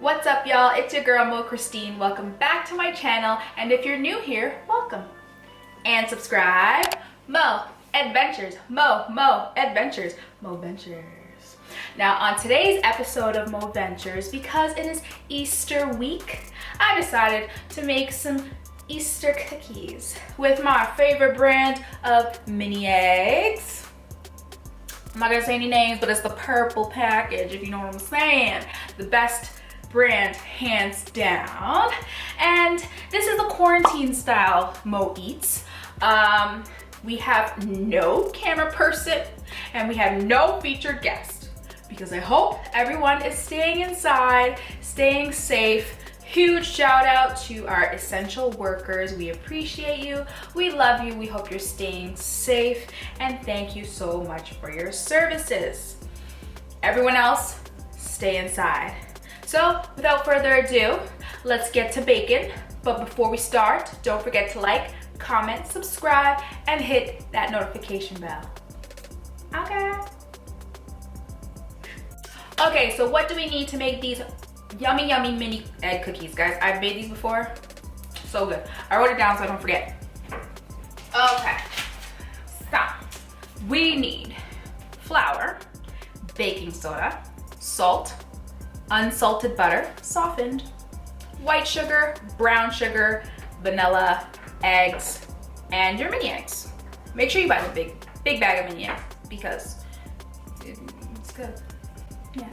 What's up, y'all? It's your girl Mo Christine. Welcome back to my channel, and if you're new here, welcome. And subscribe. Mo Adventures. Mo Adventures. Mo Ventures. Now on today's episode of Mo Ventures, because it is Easter week, I decided to make some Easter cookies with my favorite brand of mini eggs. I'm not gonna say any names, but it's the purple package, if you know what I'm saying. The best brand, hands down. And this is the quarantine style Mo Eats. We have no camera person and we have no featured guest because I hope everyone is staying inside, staying safe. Huge shout out to our essential workers. We appreciate you. We love you. We hope you're staying safe. And thank you so much for your services. Everyone else, stay inside. So without further ado, let's get to baking. But before we start, don't forget to like, comment, subscribe, and hit that notification bell. Okay, so what do we need to make these yummy mini egg cookies, guys? I've made these before. So good. I wrote it down so I don't forget. Okay, so we need flour, baking soda, salt, unsalted butter, softened, white sugar, brown sugar, vanilla, eggs, and your mini eggs. Make sure you buy the big bag of mini eggs because it's good. Yeah.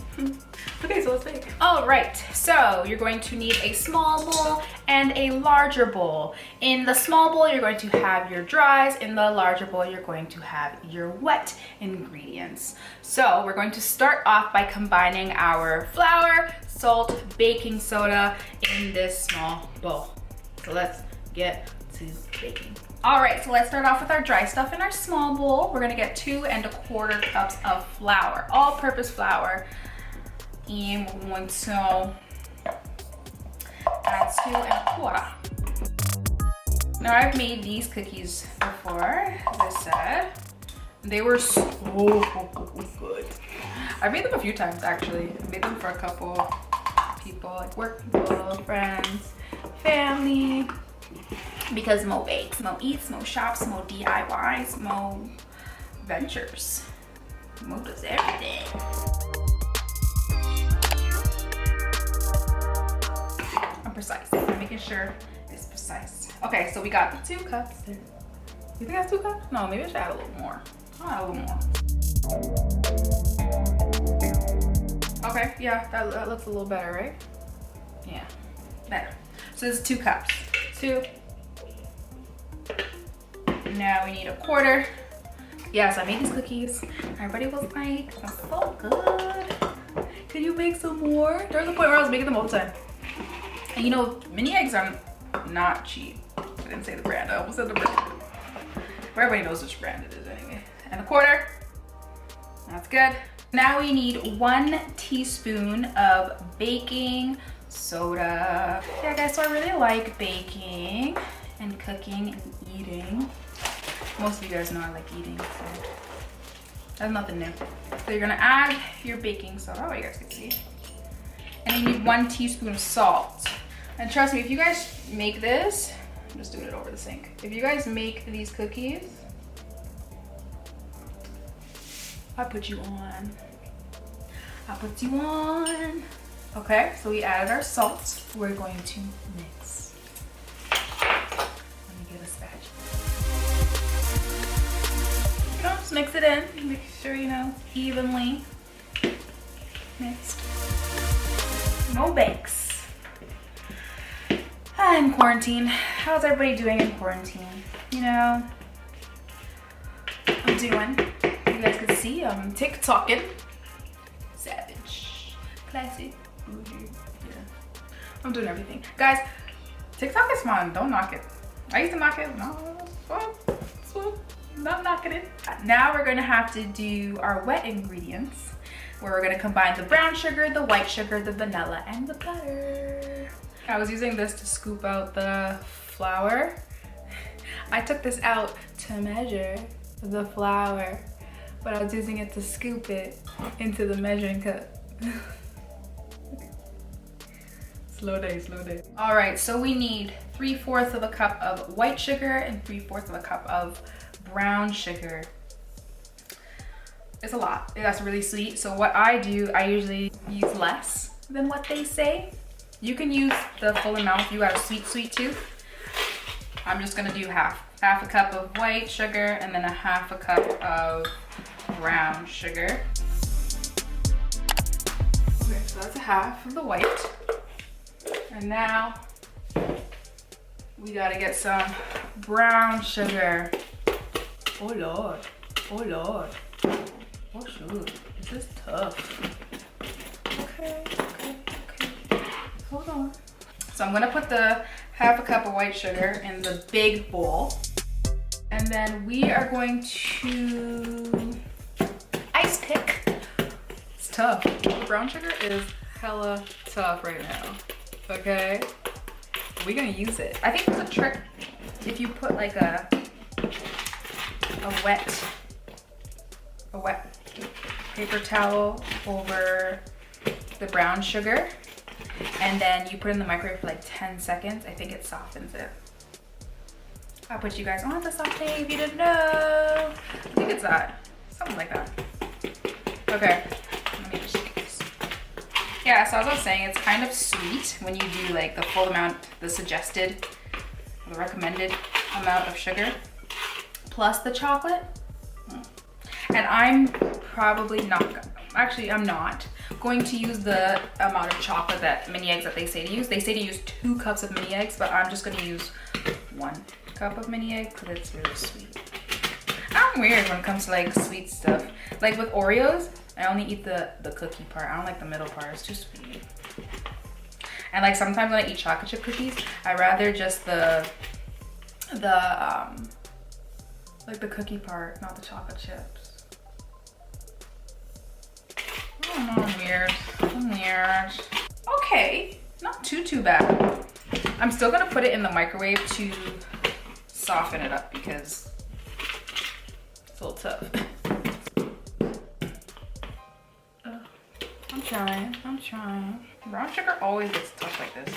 Okay, so let's bake. All right, so you're going to need a small bowl and a larger bowl. In the small bowl, you're going to have your dries. In the larger bowl, you're going to have your wet ingredients. So we're going to start off by combining our flour, salt, baking soda in this small bowl. So let's get to baking. All right, so let's start off with our dry stuff in our small bowl. We're gonna get 2 1/4 cups of flour, all-purpose flour. And we're going to add 2 1/4. Now I've made these cookies before, as I said. They were so good. I've made them a few times actually. I made them for a couple people, like work people, friends, family. Because Mo bakes, Mo eats, Mo shops, Mo DIYs, Mo ventures. Mo does everything. I'm precise. I'm making sure it's precise. Okay, so we got 2 cups there. You think that's 2 cups? No, maybe I should add a little more. I'll add a little more. Okay, yeah, that looks a little better, right? Yeah, better. So this is 2 cups. 2. Now we need 1/4. Yes, I made these cookies. Everybody was like, "That's so good. Can you make some more?" There was a point where I was making them all the time. And you know, mini eggs are not cheap. I didn't say the brand. I almost said the brand. But everybody knows which brand it is anyway. And 1/4. That's good. Now we need 1 teaspoon of baking soda. Yeah, guys, so I really like baking and cooking and eating. Most of you guys know I like eating, so that's nothing new. So you're gonna add your baking soda. Oh, you guys can see. And you need 1 teaspoon of salt. And trust me, if you guys make this, I'm just doing it over the sink. If you guys make these cookies, I put you on. I put you on. Okay, so we added our salt. We're going to mix. Let me get a spatula. You know, just mix it in. Make sure, you know, evenly mixed. No bakes. In quarantine. How's everybody doing in quarantine? You know, I'm doing. You guys can see I'm TikToking. Savage. Classic. Yeah. I'm doing everything. Guys, TikTok is fun. Don't knock it. I used to knock it. No, it's fun. Not knocking it. Now we're gonna have to do our wet ingredients, where we're gonna combine the brown sugar, the white sugar, the vanilla, and the butter. I was using this to scoop out the flour. I took this out to measure the flour, but I was using it to scoop it into the measuring cup. Slow day, slow day. All right, so we need 3/4 of a cup of white sugar and 3/4 of a cup of brown sugar. It's a lot. That's really sweet. So what I do, I usually use less than what they say. You can use the full amount if you got a sweet tooth. I'm just gonna do half a cup of white sugar and then a 1/2 cup of brown sugar. Okay, so that's a 1/2 of the white. And now we gotta get some brown sugar. Oh Lord, oh Lord. Oh shoot, this is tough. Okay. Hold on. So I'm gonna put the 1/2 cup of white sugar in the big bowl. And then we are going to ice pick. It's tough. The brown sugar is hella tough right now. Okay? We're gonna use it. I think there's a trick if you put like a wet paper towel over the brown sugar and then you put it in the microwave for like 10 seconds. I think it softens it. I'll put you guys on the saute if you didn't know. I think it's that. Something like that. Okay. Let me just shake this. Yeah, so as I was saying, it's kind of sweet when you do like the full amount, the suggested, the recommended amount of sugar plus the chocolate. And I'm probably not, actually I'm not going to use the amount of chocolate that mini eggs that they say to use. They say to use 2 cups of mini eggs, but I'm just gonna use 1 cup of mini egg because it's really sweet. I'm weird when it comes to like sweet stuff. Like with Oreos, I only eat the cookie part. I don't like the middle part, it's too sweet. And like sometimes when I eat chocolate chip cookies, I rather just the like the cookie part, not the chocolate chips. I don't know, I'm weird. Okay, not too bad. I'm still gonna put it in the microwave to soften it up because it's a little tough. I'm trying. Brown sugar always gets tough like this.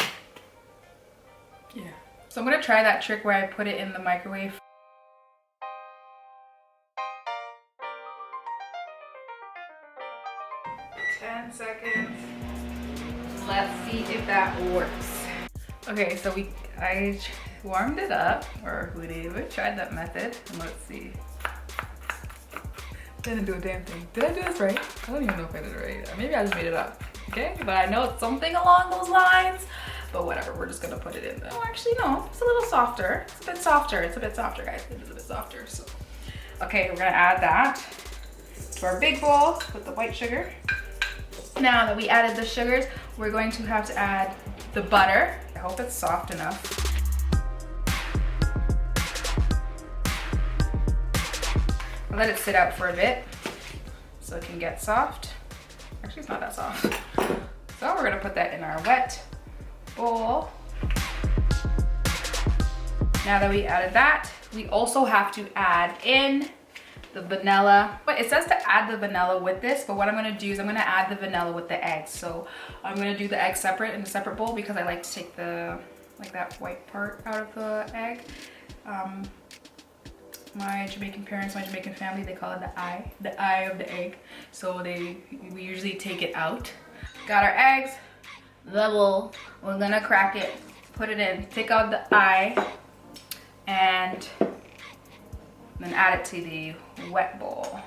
Yeah. So I'm gonna try that trick where I put it in the microwave. $10 seconds. Let's see if that works. Okay, so I warmed it up, or we tried that method, and let's see. Didn't do a damn thing. Did I do this right? I don't even know if I did it right. Maybe I just made it up. Okay, but I know it's something along those lines. But whatever, we're just gonna put it in. Oh, actually no, it's a little softer. It's a bit softer. It's a bit softer, guys. It is a bit softer. So, okay, we're gonna add that to our big bowl with the white sugar. Now that we added the sugars, we're going to have to add the butter. I hope it's soft enough. I'll let it sit out for a bit so it can get soft. Actually, it's not that soft. So we're gonna put that in our wet bowl. Now that we added that, we also have to add in the vanilla. But it says to add the vanilla with this, but what I'm gonna do is I'm gonna add the vanilla with the eggs. So I'm gonna do the eggs separate in a separate bowl because I like to take the, like that white part out of the egg. My Jamaican parents, my Jamaican family, they call it the eye of the egg. So we usually take it out. Got our eggs, the bowl. We're gonna crack it, put it in, take out the eye, and then add it to the wet bowl.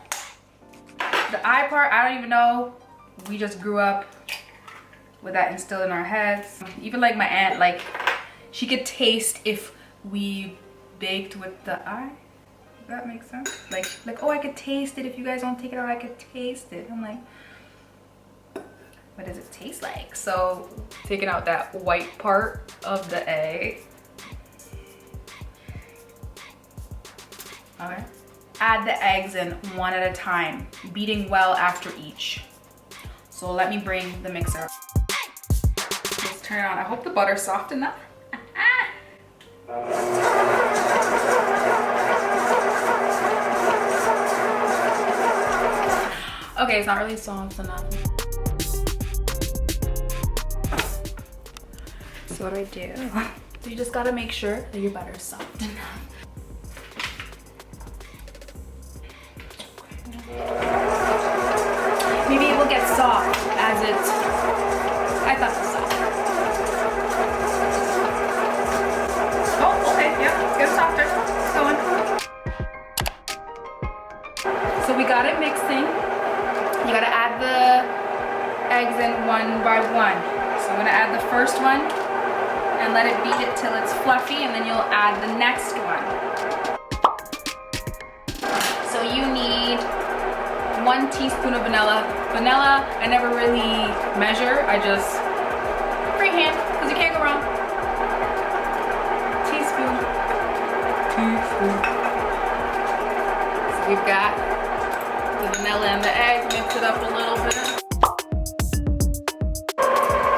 The eye part, I don't even know. We just grew up with that instilled in our heads. Even like my aunt, like she could taste if we baked with the eye. Does that make sense? Like, oh, I could taste it. If you guys don't take it out, I could taste it. I'm like, what does it taste like? So taking out that white part of the egg. Okay. Add the eggs in one at a time, beating well after each. So let me bring the mixer up. Let's turn it on. I hope the butter's soft enough. Okay, it's not really soft enough. So what do? So you just gotta make sure that your butter is soft enough. Maybe it will get soft as it, I thought it was soft. Oh, okay, yeah, it's getting softer. It's going. So we got it mixing. You gotta add the eggs in one by one. So I'm gonna add the first one and let it beat it till it's fluffy, and then you'll add the next one. So you need 1 teaspoon of vanilla. Vanilla, I never really measure. I just freehand, because you can't go wrong. Teaspoon. So we've got the vanilla and the egg. Mix it up a little bit.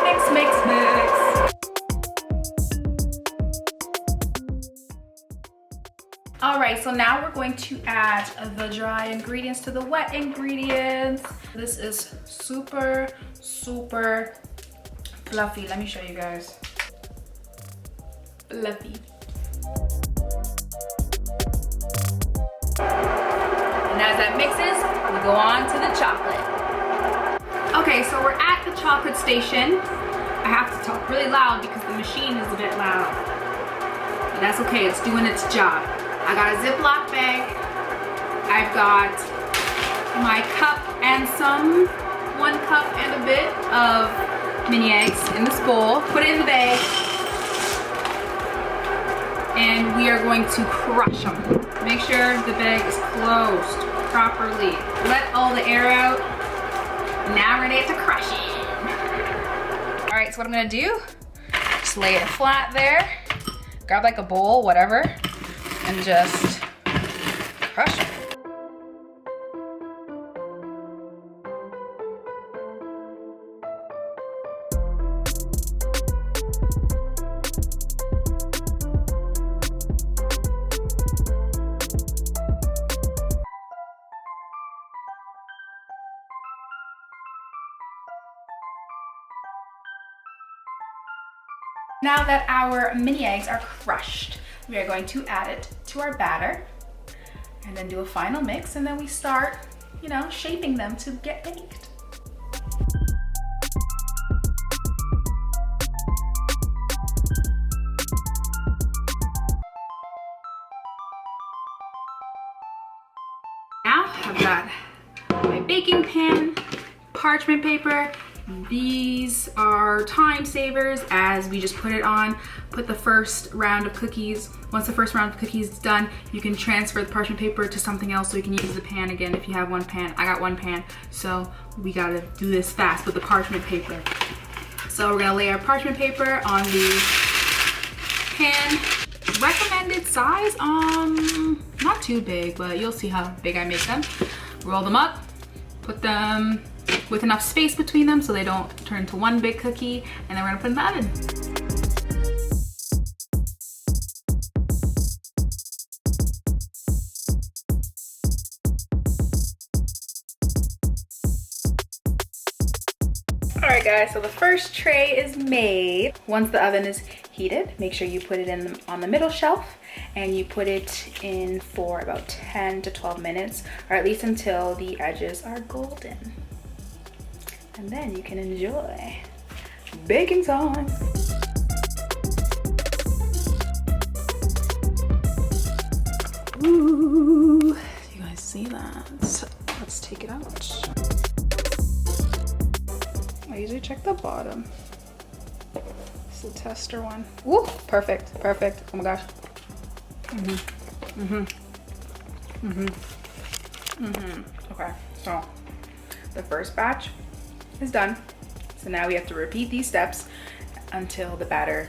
Mix, mix, mix. All right, so now we're going to add the dry ingredients to the wet ingredients. This is super, super fluffy. Let me show you guys. Fluffy. And as that mixes, we go on to the chocolate. Okay, so we're at the chocolate station. I have to talk really loud because the machine is a bit loud. But that's okay, it's doing its job. I got a Ziploc bag. I've got my cup and 1 cup and a bit of mini eggs in this bowl. Put it in the bag. And we are going to crush them. Make sure the bag is closed properly. Let all the air out. Now we're ready to crush it. All right, so what I'm gonna do, just lay it flat there. Grab like a bowl, whatever. And just crush it. Now that our mini eggs are crushed, we are going to add it to our batter and then do a final mix, and then we start, shaping them to get baked. Now I've got my baking pan, parchment paper. These are time savers, as we just put it on, put the first round of cookies. Once the first round of cookies is done, you can transfer the parchment paper to something else, so you can use the pan again if you have 1 pan. I got 1 pan, so we gotta do this fast with the parchment paper. So we're gonna lay our parchment paper on the pan. Recommended size, not too big, but you'll see how big I make them. Roll them up, put them with enough space between them so they don't turn into 1 big cookie, and then we're gonna put them in the oven. All right guys, so the first tray is made. Once the oven is heated, make sure you put it on the middle shelf, and you put it in for about 10 to 12 minutes, or at least until the edges are golden. And then you can enjoy baking time. Ooh, you guys see that? Let's take it out. I usually check the bottom. It's the tester one. Ooh, perfect, perfect. Oh my gosh. Okay, so the first batch is done. So now we have to repeat these steps until the batter's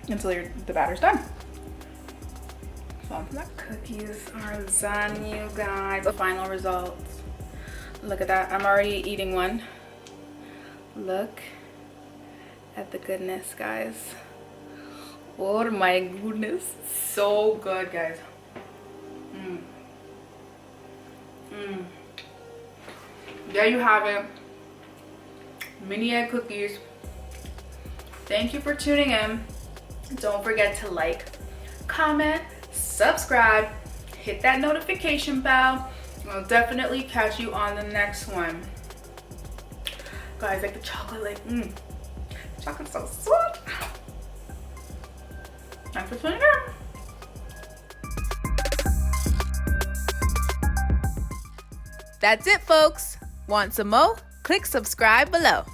done. So the cookies are done, you guys. The final results. Look at that. I'm already eating one. Look at the goodness, guys. Oh my goodness. So good, guys. There you have it. Mini egg cookies Thank you for tuning in. Don't forget to like, comment, subscribe, hit that notification bell. I'll definitely catch you on the next one. Guys, like the chocolate, chocolate's so sweet. Thanks for tuning in. That's it, folks. Want some more? Click subscribe below.